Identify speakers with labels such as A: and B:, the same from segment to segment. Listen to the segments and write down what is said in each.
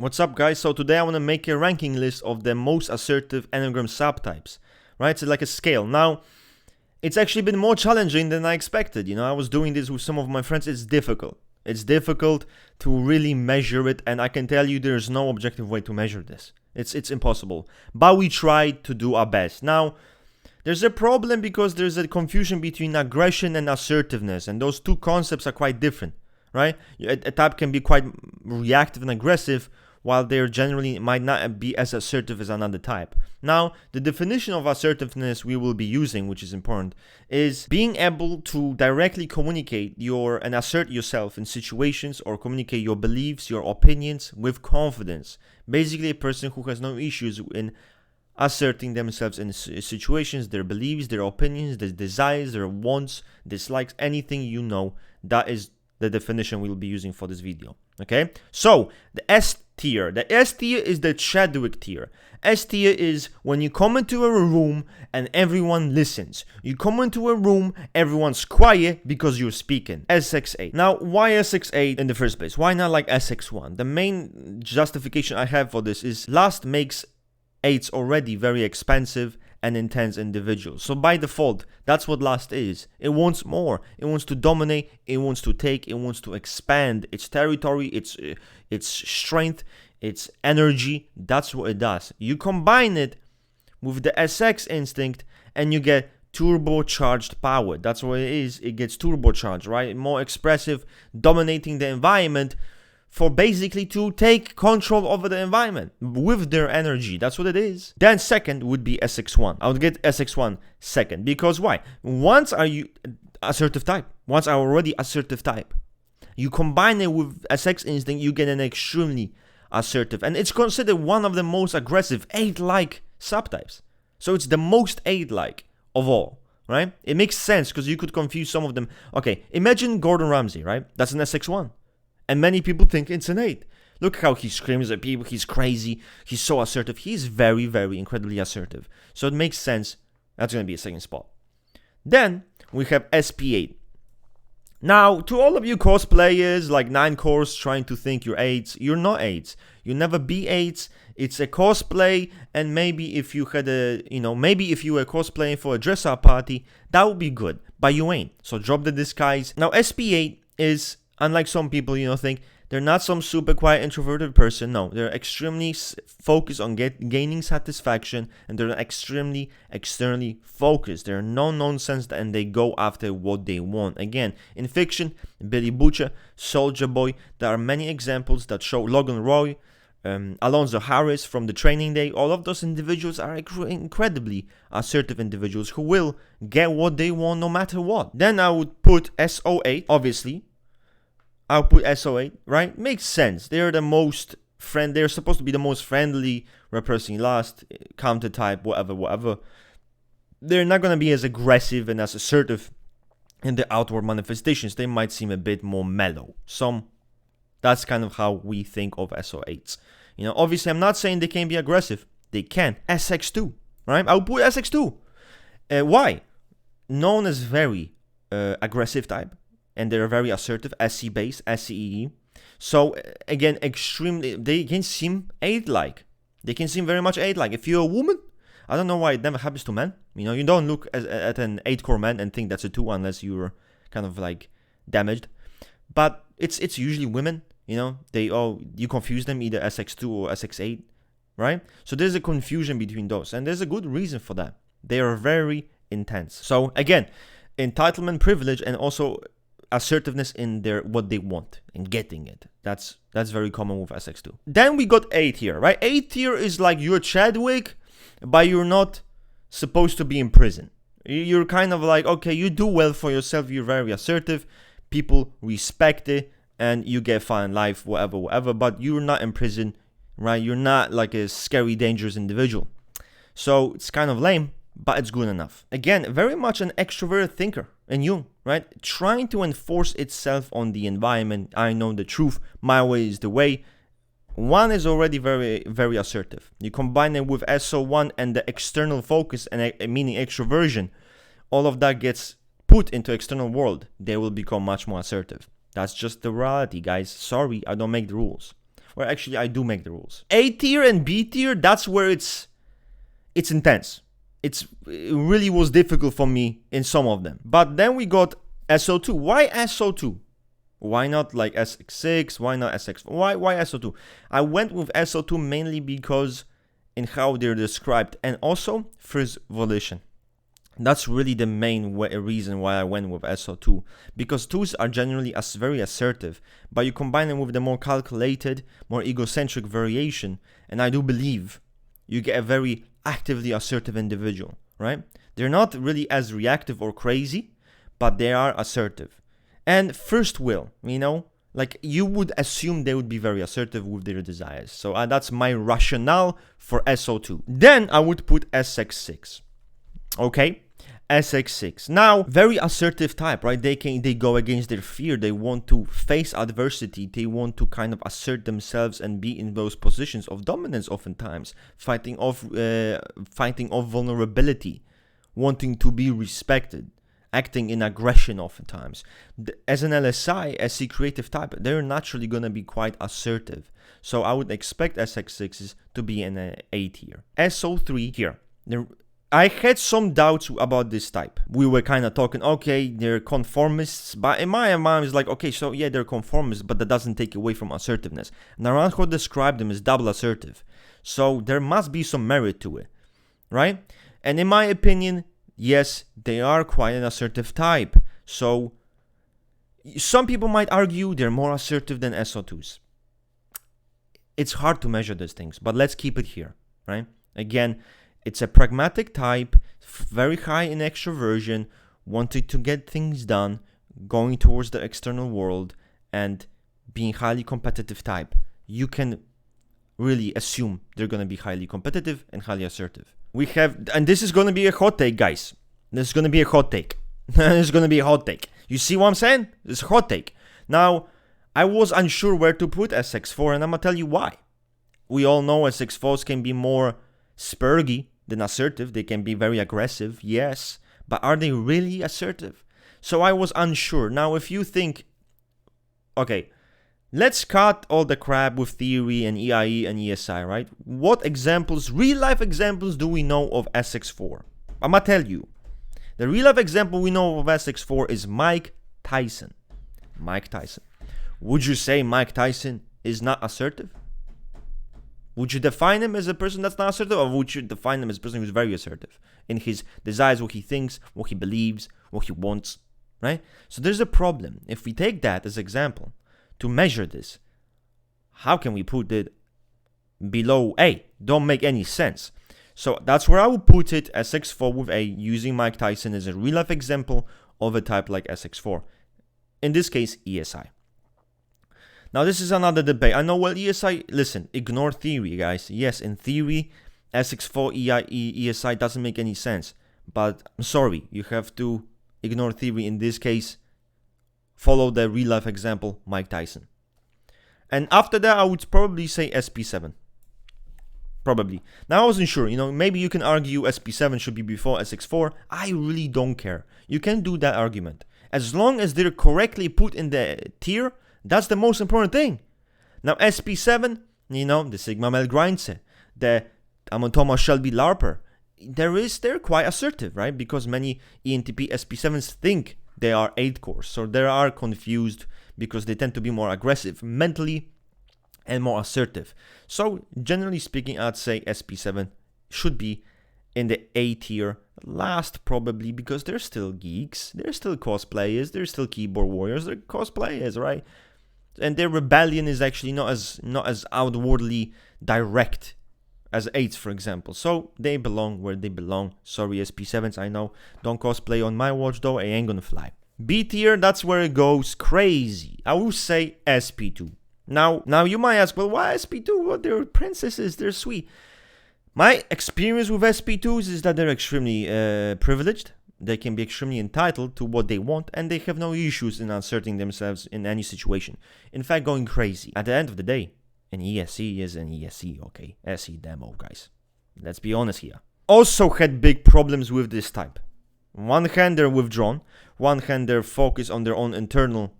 A: What's up, guys? So today I want to make a ranking list of the most assertive Enneagram subtypes, right? So like a scale. Now, it's actually been more challenging than I expected. I was doing this with some of my friends. It's difficult. It's difficult to really measure it, and I can tell you there's no objective way to measure this. It's impossible. But we tried to do our best. Now, there's a problem because there's a confusion between aggression and assertiveness, and those two concepts are quite different, right? A type can be quite reactive and aggressive, while they generally might not be as assertive as another type. Now, the definition of assertiveness we will be using, which is important, is being able to directly communicate and assert yourself in situations or communicate your beliefs, your opinions with confidence. Basically, a person who has no issues in asserting themselves in situations, their beliefs, their opinions, their desires, their wants, dislikes, anything that is the definition we'll be using for this video. Okay, so the S tier. The S tier is the Chadwick tier. S tier is when you come into a room and everyone listens. You come into a room, everyone's quiet because you're speaking. SX8. Now, why SX8 in the first place? Why not like SX1? The main justification I have for this is lust makes 8s already very expensive and intense individuals. So by default, that's what lust is. It wants more. It wants to dominate. It wants to take. It wants to expand its territory, its strength, its energy. That's what it does. You combine it with the SX instinct and you get turbocharged power. That's what it is. It gets turbocharged, right? More expressive, dominating the environment for basically to take control over the environment with their energy. That's what it is. Then second would be SX1. I would get SX1 second because why? Once are you assertive type. Once are already assertive type. You combine it with SX instinct, you get an extremely assertive. And it's considered one of the most aggressive 8-like subtypes. So it's the most 8-like of all, right? It makes sense because you could confuse some of them. Okay, imagine Gordon Ramsay, right? That's an SX1. And many people think it's an 8. Look how he screams at people. He's crazy. He's so assertive. He's very, very incredibly assertive. So it makes sense. That's going to be a second spot. Then we have SP8. Now, to all of you cosplayers, like 9 cores trying to think you're 8s, you're not 8s. You'll never be 8s. It's a cosplay. And maybe if you had maybe if you were cosplaying for a dress-up party, that would be good. But you ain't. So drop the disguise. Now, SP8 is, unlike some people, think they're not some super quiet introverted person. No, they're extremely focused on gaining satisfaction, and they're extremely externally focused. They're no nonsense, and they go after what they want. Again, in fiction, Billy Butcher, Soldier Boy, there are many examples that show Logan Roy, Alonzo Harris from the Training Day. All of those individuals are incredibly assertive individuals who will get what they want no matter what. Then I would put SO8, obviously. I'll put SO8, right? Makes sense. They're they're supposed to be the most friendly, repressing lust, counter type, whatever. They're not going to be as aggressive and as assertive in the outward manifestations. They might seem a bit more mellow. That's kind of how we think of SO8s. Obviously, I'm not saying they can't be aggressive. They can. SX2, right? I'll put SX2. Why? Known as very aggressive type. And they're very assertive, SC base, SCEE. So again, they can seem 8-like. They can seem very much 8-like. If you're a woman, I don't know why it never happens to men. You don't look at an 8-core man and think that's a 2 unless you're kind of like damaged. But it's usually women. You confuse them either SX2 or SX8, right? So there's a confusion between those, and there's a good reason for that. They are very intense. So again, entitlement, privilege, and also assertiveness in what they want and getting it. That's very common with SX2. Then we got 8 tier, right? 8 tier is like you're Chadwick, but you're not supposed to be in prison. You're kind of like, okay, you do well for yourself. You're very assertive. People respect it, and you get fine life, whatever. But you're not in prison, right? You're not like a scary, dangerous individual. So it's kind of lame, but it's good enough. Again, very much an extroverted thinker in you, right? Trying to enforce itself on the environment. I know the truth. My way is the way. 1 is already very, very assertive. You combine it with SO1 and the external focus, and meaning extroversion. All of that gets put into external world. They will become much more assertive. That's just the reality, guys. Sorry, I don't make the rules. where actually I do make the rules. A tier and B tier, that's where it's intense. It really was difficult for me in some of them. But then we got SO2. Why SO2? Why not like SX6? Why not SX4? Why SO2? I went with SO2 mainly because in how they're described, and also first volition. That's really the main reason why I went with SO2, because 2s are generally very assertive, but you combine them with the more calculated, more egocentric variation, and I do believe you get a very actively assertive individual, right? They're not really as reactive or crazy, but they are assertive. And first will, like you would assume they would be very assertive with their desires. So that's my rationale for SO2. Then I would put SX6. Okay, SX6. Now, very assertive type, right? They go against their fear. They want to face adversity. They want to kind of assert themselves and be in those positions of dominance oftentimes, fighting off vulnerability, wanting to be respected, acting in aggression oftentimes. As an LSI, SC creative type, they're naturally going to be quite assertive. So I would expect SX6s to be in an A tier. SO3 here. I had some doubts about this type. We were kind of talking, okay, they're conformists, but in my mind, it's like, okay, so yeah, they're conformists, but that doesn't take away from assertiveness. Naranjo described them as double assertive. So there must be some merit to it, right? And in my opinion, yes, they are quite an assertive type. So some people might argue they're more assertive than SO2s. It's hard to measure these things, but let's keep it here, right? Again, it's a pragmatic type, very high in extroversion, wanting to get things done, going towards the external world, and being highly competitive type. You can really assume they're going to be highly competitive and highly assertive. We have, and this is going to be a hot take, guys. This is going to be a hot take. This is going to be a hot take. You see what I'm saying? It's a hot take. Now, I was unsure where to put SX4, and I'm going to tell you why. We all know SX4s can be more spurgy than assertive. They can be very aggressive, yes, but are they really assertive? So I was unsure. Now, if you think, okay, let's cut all the crap with theory and EIE and ESI, right? What examples, real life examples, do we know of SX4? I'm gonna tell you. The real life example we know of SX4 is Mike Tyson. Mike Tyson. Would you say Mike Tyson is not assertive? Would you define him as a person that's not assertive, or would you define him as a person who's very assertive in his desires, what he thinks, what he believes, what he wants, right? So there's a problem. If we take that as example to measure this, how can we put it below A? Don't make any sense. So that's where I would put it, SX4 with A, using Mike Tyson as a real life example of a type like SX4. In this case, ESI. Now, this is another debate. I know, well, ESI, listen, ignore theory, guys. Yes, in theory, SX4 ESI doesn't make any sense. But I'm sorry, you have to ignore theory. In this case, follow the real life example, Mike Tyson. And after that, I would probably say SP7. Probably. Now, I wasn't sure. Maybe you can argue SP7 should be before SX4. I really don't care. You can do that argument. As long as they're correctly put in the tier, that's the most important thing. Now, SP7, the Sigma Male Grindse, the Thomas Shelby Larper, they're quite assertive, right? Because many ENTP SP7s think they are 8 cores. So they are confused because they tend to be more aggressive mentally and more assertive. So generally speaking, I'd say SP7 should be in the A tier last, probably, because they're still geeks, they're still cosplayers, they're still keyboard warriors, they're cosplayers, right? And their rebellion is actually not as outwardly direct as 8s, for example. So they belong where they belong. Sorry, SP7s, I know. Don't cosplay on my watch, though. I ain't gonna fly. B tier, that's where it goes crazy. I will say SP2. Now you might ask, well, why SP2? Well, they're princesses, they're sweet. My experience with SP2s is that they're extremely privileged. They can be extremely entitled to what they want, and they have no issues in asserting themselves in any situation. In fact, going crazy. At the end of the day, an ESE is an ESE, okay? SE demo, guys. Let's be honest here. Also had big problems with this type. One hand, they're withdrawn. One hand, they're focused on their own internal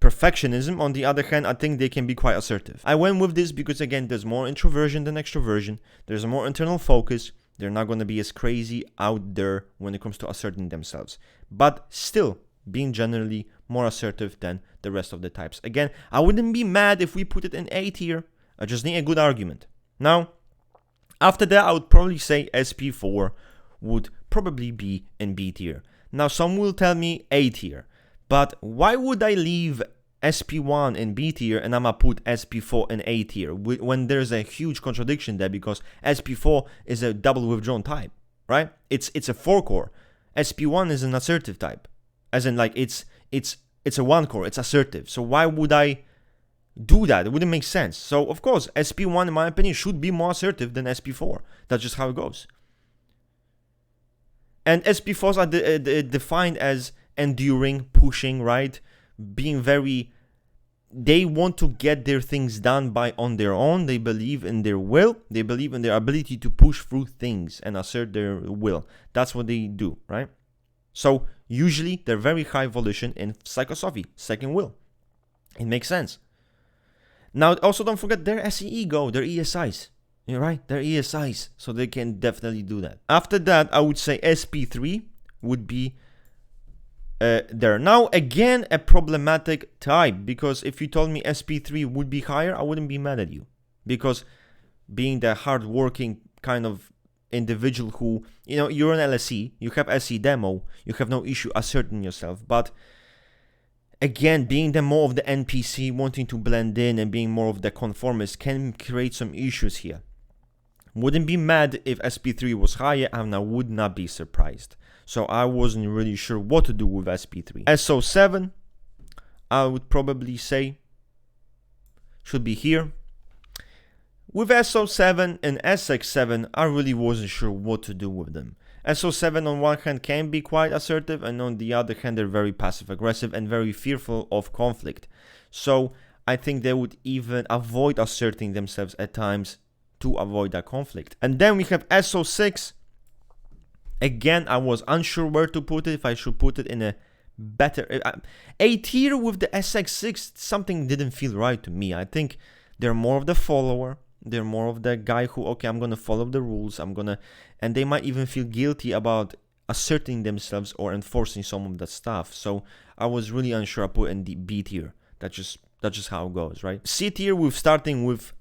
A: perfectionism. On the other hand, I think they can be quite assertive. I went with this because, again, there's more introversion than extroversion. There's more internal focus. They're not going to be as crazy out there when it comes to asserting themselves, but still being generally more assertive than the rest of the types. Again, I wouldn't be mad if we put it in A tier. I just need a good argument. Now, after that, I would probably say SP4 would probably be in B tier. Now, some will tell me A tier, but why would I leave SP1 in B tier and I'm gonna put SP4 in A tier when there's a huge contradiction there, because SP4 is a double withdrawn type, right? It's a 4-core. SP1 is an assertive type, as in like it's a 1-core, it's assertive. So why would I do that? It wouldn't make sense. So of course, SP1 in my opinion should be more assertive than SP4. That's just how it goes. And SP4s are defined as enduring, pushing, right? Being very, they want to get their things done on their own. They believe in their will. They believe in their ability to push through things and assert their will. That's what they do, right? So usually they're very high volition in psychosophy, second will. It makes sense. Now also don't forget their SE-ego, their ESIs. You're right, they're ESIs, so they can definitely do that. After that, I would say SP3 would be there. Now, again, a problematic type, because if you told me SP3 would be higher, I wouldn't be mad at you. Because being the hardworking kind of individual who, you know, you're an LSE, you have SE demo, you have no issue asserting yourself. But again, being the more of the NPC, wanting to blend in and being more of the conformist can create some issues here. Wouldn't be mad if SP3 was higher, and I would not be surprised. So I wasn't really sure what to do with SP3. SO7, I would probably say, should be here. With SO7 and SX7, I really wasn't sure what to do with them. SO7 on one hand can be quite assertive, and on the other hand they're very passive aggressive and very fearful of conflict. So I think they would even avoid asserting themselves at times to avoid that conflict. And then we have SO6. Again, I was unsure where to put it, if I should put it in a better A tier with the SX6. Something didn't feel right to me. I think they're more of the follower. They're more of the guy who, okay, I'm gonna follow the rules, and they might even feel guilty about asserting themselves or enforcing some of that stuff. So I was really unsure. I put in the B tier. That's just how it goes, right? C tier, we're starting with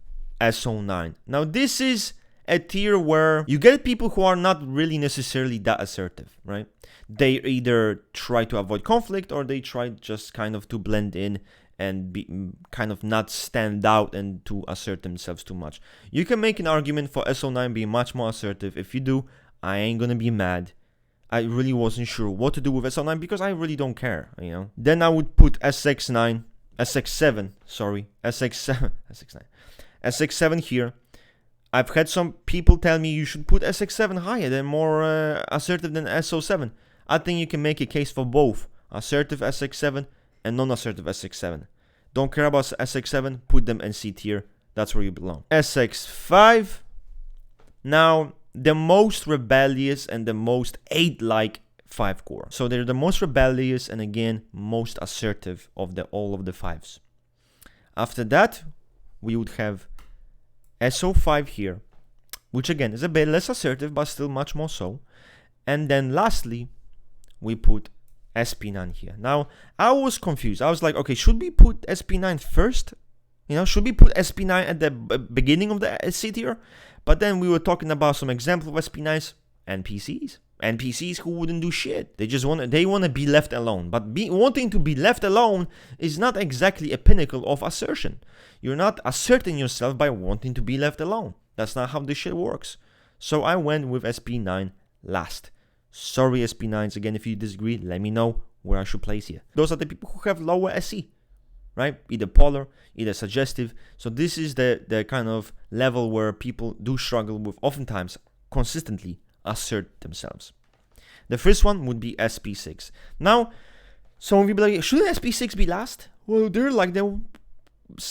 A: SO9. Now this is a tier where you get people who are not really necessarily that assertive, right? They either try to avoid conflict or they try just kind of to blend in and be kind of not stand out and to assert themselves too much. You can make an argument for SO9 being much more assertive. If you do, I ain't gonna be mad. I really wasn't sure what to do with SO9 because I really don't care, you know. Then I would put SX7 here. I've had some people tell me you should put SX7 higher. They're more assertive than SO7. I think you can make a case for both assertive SX7 and non-assertive SX7. Don't care about SX7, put them in C tier. That's where you belong. SX5. Now, the most rebellious and the most 8-like 5-core. So they're the most rebellious and again, most assertive of all of the 5s. After that, we would have SO5 here, which again is a bit less assertive, but still much more so. And then lastly, we put SP9 here. Now, I was confused. I was like, okay, should we put SP9 first? You know, should we put SP9 at the beginning of the C tier? But then we were talking about some example of SP9s, NPCs who wouldn't do shit. They want to be left alone. But wanting to be left alone is not exactly a pinnacle of assertion. You're not asserting yourself by wanting to be left alone. That's not how this shit works. So I went with SP9 last. Sorry, SP9s. Again, if you disagree, let me know where I should place here. Those are the people who have lower SE, right? Either polar, either suggestive. So this is the kind of level where people do struggle with, oftentimes, consistently assert themselves. The first one would be SP6. Now, some people are like, shouldn't SP6 be last? Well, they're like the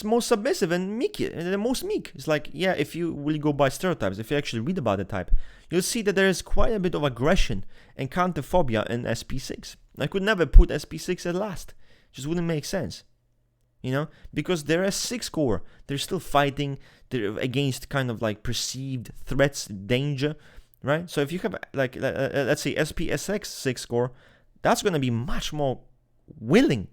A: most submissive and meek, the most meek. It's like, yeah, if you really go by stereotypes, if you actually read about the type, you'll see that there is quite a bit of aggression and counterphobia in SP6. I could never put SP6 at last. Just wouldn't make sense. because they're a 6 core. They're still fighting against kind of like perceived threats, danger, right? So if you have like, let's say SPSX 6 core, that's going to be much more willing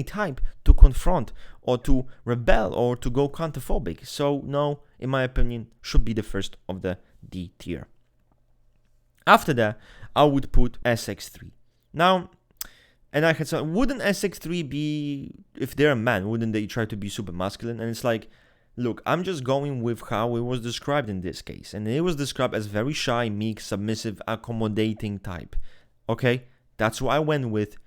A: type to confront or to rebel or to go counterphobic. So no, in my opinion, should be the first of the D tier. After that, I would put SX3. Now, and I had said, wouldn't SX3 be, if they're a man, wouldn't they try to be super masculine? And it's like, look, I'm just going with how it was described in this case. And it was described as very shy, meek, submissive, accommodating type. Okay, that's what I went with.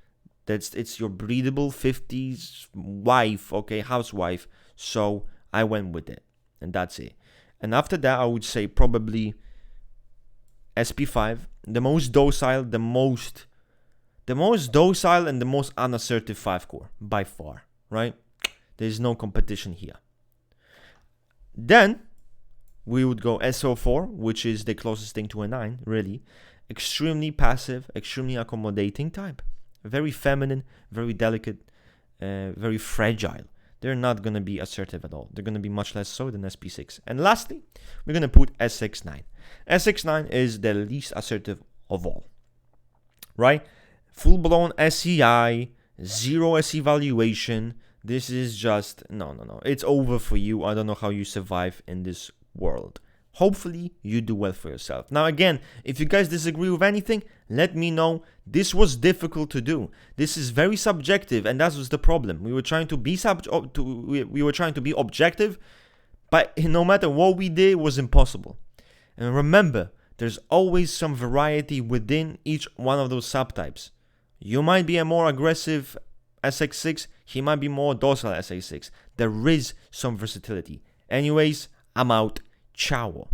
A: It's your breathable 50s wife, okay, housewife. So I went with it. And that's it. And after that, I would say probably SP5, the most docile, the most docile and the most unassertive 5 core by far, right? There's no competition here. Then we would go SO4, which is the closest thing to a 9, really. Extremely passive, extremely accommodating type. Very feminine, very delicate, very fragile. They're not going to be assertive at all. They're going to be much less so than SP6. And lastly, we're going to put SX9. SX9 is the least assertive of all, right? Full-blown SEI, 0 S evaluation. This is just, no. It's over for you. I don't know how you survive in this world. Hopefully, you do well for yourself. Now, again, if you guys disagree with anything, let me know. This was difficult to do. This is very subjective, and that was the problem. We were trying to be we were trying to be objective, but no matter what we did, it was impossible. And remember, there's always some variety within each one of those subtypes. You might be a more aggressive SX6, he might be more docile SX6. There is some versatility. Anyways, I'm out. Ciao.